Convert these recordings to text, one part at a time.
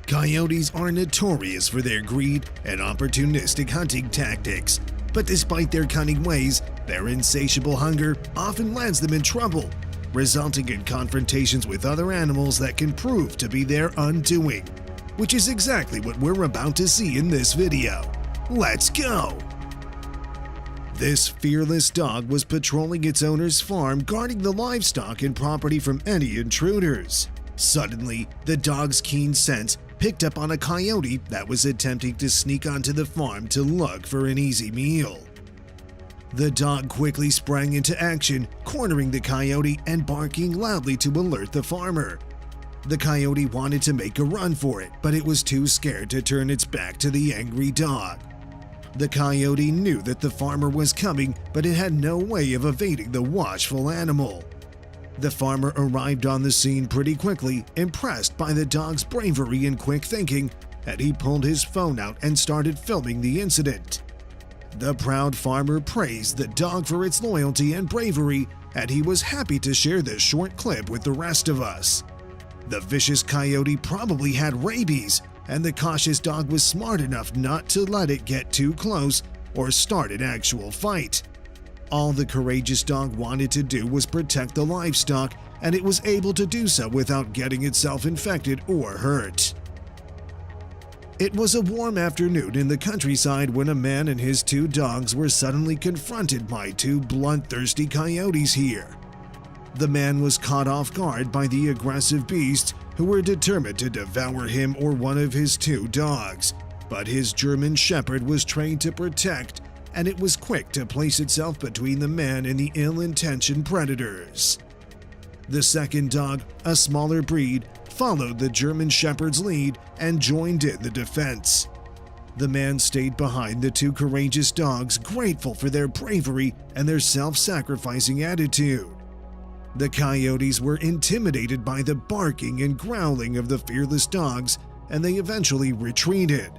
Coyotes are notorious for their greed and opportunistic hunting tactics, but despite their cunning ways, their insatiable hunger often lands them in trouble, resulting in confrontations with other animals that can prove to be their undoing, which is exactly what we're about to see in this video. Let's go! This fearless dog was patrolling its owner's farm, guarding the livestock and property from any intruders. Suddenly, the dog's keen sense picked up on a coyote that was attempting to sneak onto the farm to look for an easy meal. The dog quickly sprang into action, cornering the coyote and barking loudly to alert the farmer. The coyote wanted to make a run for it, but it was too scared to turn its back to the angry dog. The coyote knew that the farmer was coming, but it had no way of evading the watchful animal. The farmer arrived on the scene pretty quickly, impressed by the dog's bravery and quick thinking, and he pulled his phone out and started filming the incident. The proud farmer praised the dog for its loyalty and bravery, and he was happy to share this short clip with the rest of us. The vicious coyote probably had rabies, and the cautious dog was smart enough not to let it get too close or start an actual fight. All the courageous dog wanted to do was protect the livestock, and it was able to do so without getting itself infected or hurt. It was a warm afternoon in the countryside when a man and his two dogs were suddenly confronted by two bloodthirsty coyotes here. The man was caught off guard by the aggressive beasts who were determined to devour him or one of his two dogs, but his German Shepherd was trained to protect, and it was quick to place itself between the man and the ill-intentioned predators. The second dog, a smaller breed, followed the German Shepherd's lead and joined in the defense. The man stayed behind the two courageous dogs, grateful for their bravery and their self-sacrificing attitude. The coyotes were intimidated by the barking and growling of the fearless dogs, and they eventually retreated.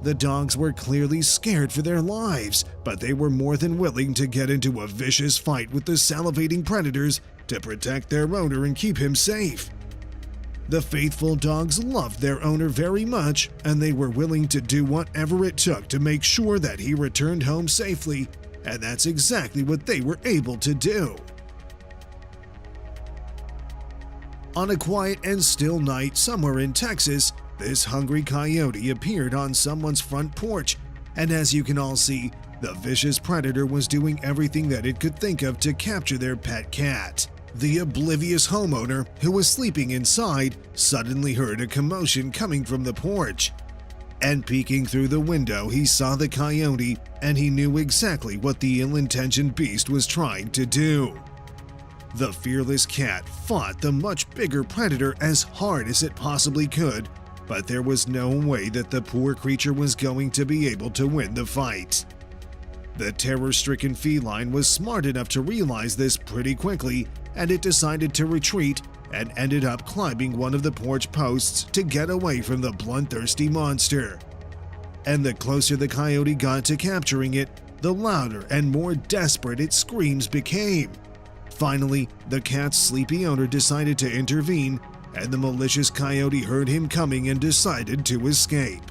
The dogs were clearly scared for their lives, but they were more than willing to get into a vicious fight with the salivating predators to protect their owner and keep him safe. The faithful dogs loved their owner very much, and they were willing to do whatever it took to make sure that he returned home safely, and that's exactly what they were able to do. On a quiet and still night somewhere in Texas, this hungry coyote appeared on someone's front porch, and as you can all see, the vicious predator was doing everything that it could think of to capture their pet cat. The oblivious homeowner, who was sleeping inside, suddenly heard a commotion coming from the porch. And peeking through the window, he saw the coyote, and he knew exactly what the ill-intentioned beast was trying to do. The fearless cat fought the much bigger predator as hard as it possibly could, but there was no way that the poor creature was going to be able to win the fight. The terror-stricken feline was smart enough to realize this pretty quickly, and it decided to retreat and ended up climbing one of the porch posts to get away from the bloodthirsty monster. And the closer the coyote got to capturing it, the louder and more desperate its screams became. Finally, the cat's sleepy owner decided to intervene, and the malicious coyote heard him coming and decided to escape.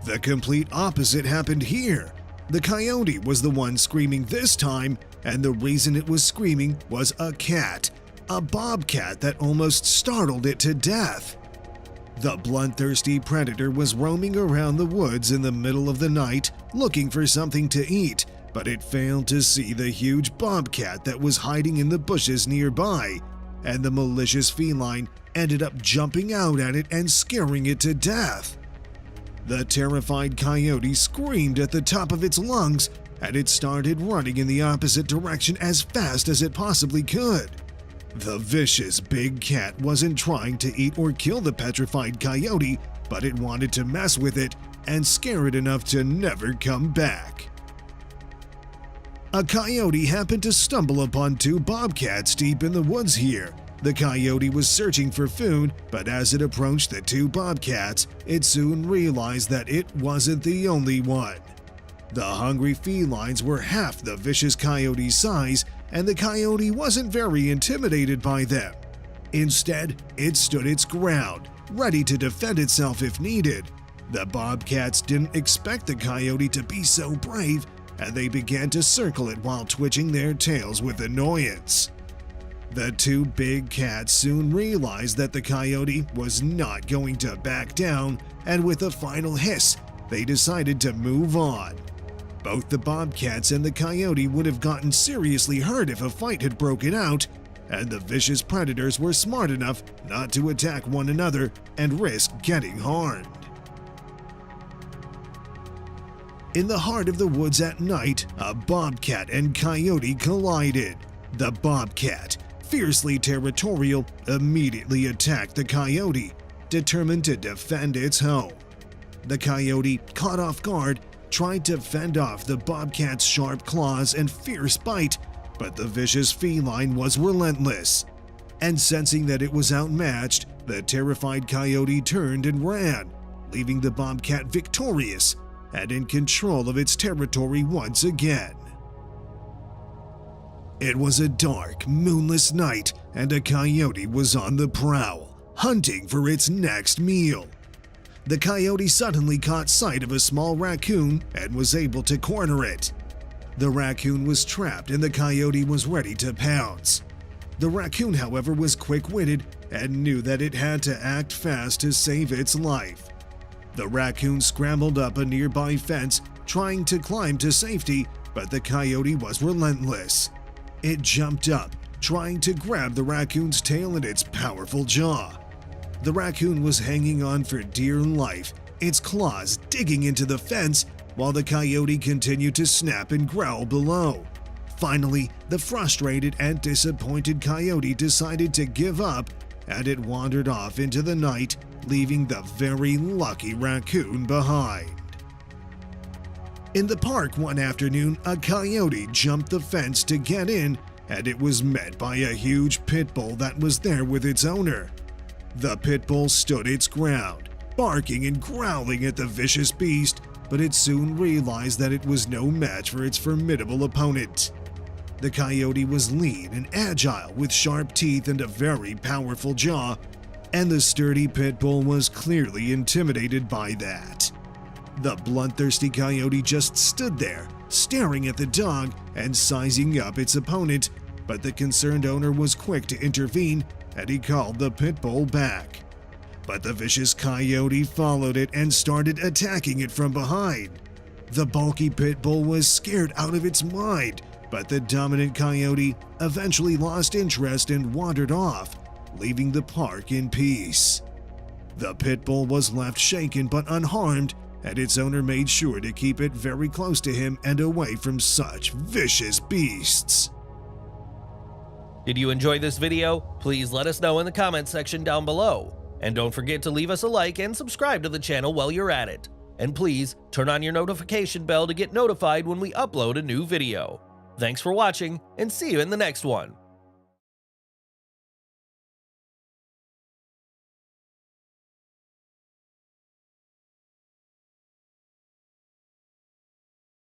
The complete opposite happened here. The coyote was the one screaming this time, and the reason it was screaming was a cat, a bobcat that almost startled it to death. The bloodthirsty predator was roaming around the woods in the middle of the night looking for something to eat, but it failed to see the huge bobcat that was hiding in the bushes nearby, and the malicious feline ended up jumping out at it and scaring it to death. The terrified coyote screamed at the top of its lungs, and it started running in the opposite direction as fast as it possibly could. The vicious big cat wasn't trying to eat or kill the petrified coyote, but it wanted to mess with it and scare it enough to never come back. A coyote happened to stumble upon two bobcats deep in the woods here. The coyote was searching for food, but as it approached the two bobcats, it soon realized that it wasn't the only one. The hungry felines were half the vicious coyote's size, and the coyote wasn't very intimidated by them. Instead, it stood its ground, ready to defend itself if needed. The bobcats didn't expect the coyote to be so brave, and they began to circle it while twitching their tails with annoyance. The two big cats soon realized that the coyote was not going to back down, and with a final hiss, they decided to move on. Both the bobcats and the coyote would have gotten seriously hurt if a fight had broken out, and the vicious predators were smart enough not to attack one another and risk getting harmed. In the heart of the woods at night, a bobcat and coyote collided. The bobcat, fiercely territorial, immediately attacked the coyote, determined to defend its home. The coyote, caught off guard, tried to fend off the bobcat's sharp claws and fierce bite, but the vicious feline was relentless. And sensing that it was outmatched, the terrified coyote turned and ran, leaving the bobcat victorious and in control of its territory once again. It was a dark, moonless night, and a coyote was on the prowl, hunting for its next meal. The coyote suddenly caught sight of a small raccoon and was able to corner it. The raccoon was trapped and the coyote was ready to pounce. The raccoon, however, was quick-witted and knew that it had to act fast to save its life. The raccoon scrambled up a nearby fence, trying to climb to safety, but the coyote was relentless. It jumped up, trying to grab the raccoon's tail in its powerful jaw. The raccoon was hanging on for dear life, its claws digging into the fence, while the coyote continued to snap and growl below. Finally, the frustrated and disappointed coyote decided to give up, and it wandered off into the night, leaving the very lucky raccoon behind. In the park one afternoon, a coyote jumped the fence to get in, and it was met by a huge pit bull that was there with its owner. The pit bull stood its ground, barking and growling at the vicious beast, but it soon realized that it was no match for its formidable opponent. The coyote was lean and agile with sharp teeth and a very powerful jaw, and the sturdy pit bull was clearly intimidated by that. The bloodthirsty coyote just stood there, staring at the dog and sizing up its opponent, but the concerned owner was quick to intervene and he called the pit bull back. But the vicious coyote followed it and started attacking it from behind. The bulky pit bull was scared out of its mind, but the dominant coyote eventually lost interest and wandered off, leaving the park in peace. The pit bull was left shaken but unharmed, and its owner made sure to keep it very close to him and away from such vicious beasts. Did you enjoy this video? Please let us know in the comments section down below. And don't forget to leave us a like and subscribe to the channel while you're at it. And please turn on your notification bell to get notified when we upload a new video. Thanks for watching, and see you in the next one.